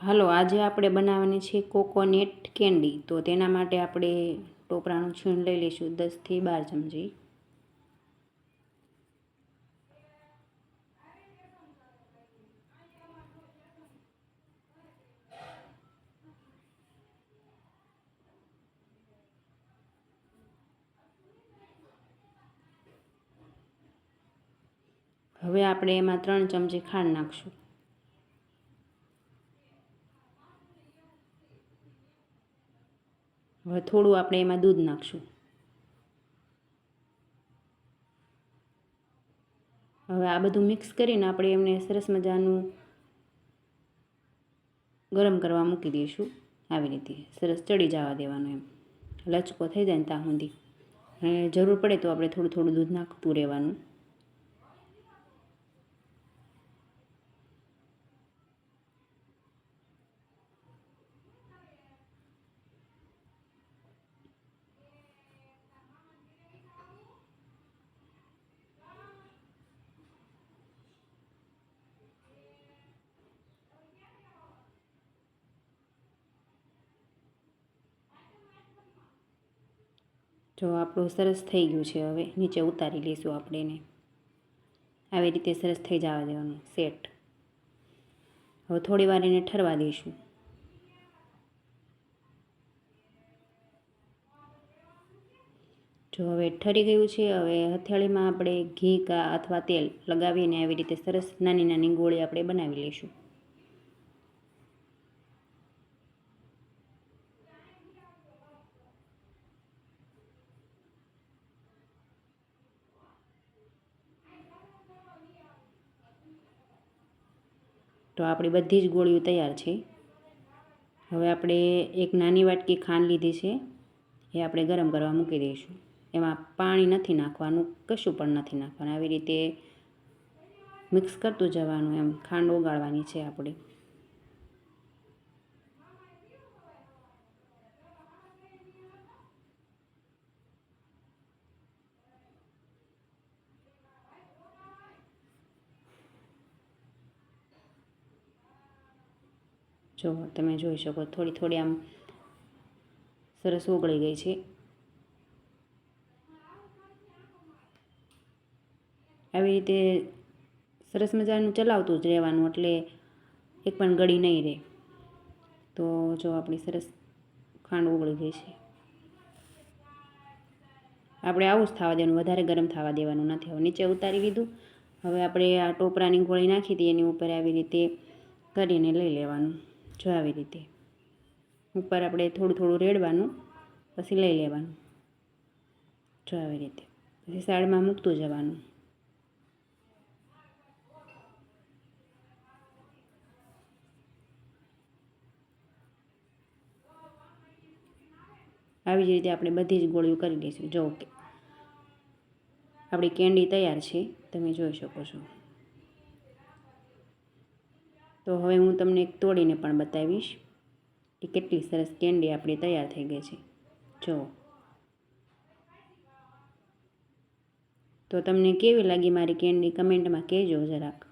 હાલો, આજે આપણે બનાવવાની છે કોકોનટ કેન્ડી. તો તેના માટે આપણે ટોપરાનું છીણ લઈ લઈશું 10 થી 12 ચમચી. હવે આપણે એમાં 3 ચમચી ખાંડ નાખશું. હવે થોડું આપણે એમાં દૂધ નાખશું. હવે આ બધું મિક્સ કરીને આપણે એમને સરસ મજાનું ગરમ કરવા મૂકી દઈશું. આવી રીતે સરસ ચડી જવા દેવાનું, એમ લચકો થઈ જાય ને ત્યાં સુધી. અને જરૂર પડે તો આપણે થોડું થોડું દૂધ નાખતું રહેવાનું. જો આપણું સરસ થઈ ગયું છે. હવે નીચે ઉતારી લઈશું આપણે એને. આવી રીતે સરસ થઈ જવા દેવાનું સેટ. હવે થોડી વાર એને ઠરવા દઈશું. જો હવે ઠરી ગયું છે. હવે હથેળીમાં આપણે ઘી અથવા તેલ લગાવીને આવી રીતે સરસ નાની નાની ગોળી આપણે બનાવી લઈશું. તો આપણી બધી જ ગોળીઓ તૈયાર છે. હવે આપણે એક નાની વાટકી ખાંડ લીધી છે, એ આપણે ગરમ કરવા મૂકી દઈશું. એમાં પાણી નથી નાખવાનું, કશું પણ નથી નાખવાનું. આવી રીતે મિક્સ કરતું જવાનું, એમ ખાંડ ઓગાળવાની છે આપણે. જો તમે જોઈ શકો થોડી થોડી આમ સરસ ઓગળી ગઈ છે. આવી રીતે સરસ મજાનું ચલાવતું જ રહેવાનું, એટલે એક પણ ગળી નહીં રહે. તો જો આપણી સરસ ખાંડ ઓગળી ગઈ છે. આપણે આવું જ થવા દેવાનું, વધારે ગરમ થવા દેવાનું નથી. હવે નીચે ઉતારી લીધું. હવે આપણે આ ટોપરાની ગોળી નાખી હતી એની ઉપર આવી રીતે કરીને લઈ લેવાનું. જો આવી રીતે ઉપર આપણે થોડું થોડું રેડવાનું, પછી લઈ લેવાનું. જો આવી રીતે પછી સાઈડમાં મૂકતું જવાનું. આવી જ રીતે આપણે બધી જ ગોળીઓ કરી લઈશું. જો કે આપણી કેન્ડી તૈયાર છે, તમે જોઈ શકો છો. તો હવે હું તમને એક તોડીને પણ બતાવીશ કે કેટલી સરસ કેન્ડી આપણી તૈયાર થઈ ગઈ છે. જો તો તમને કેવી લાગી મારી કેન્ડી કમેન્ટમાં કહેજો જરાક.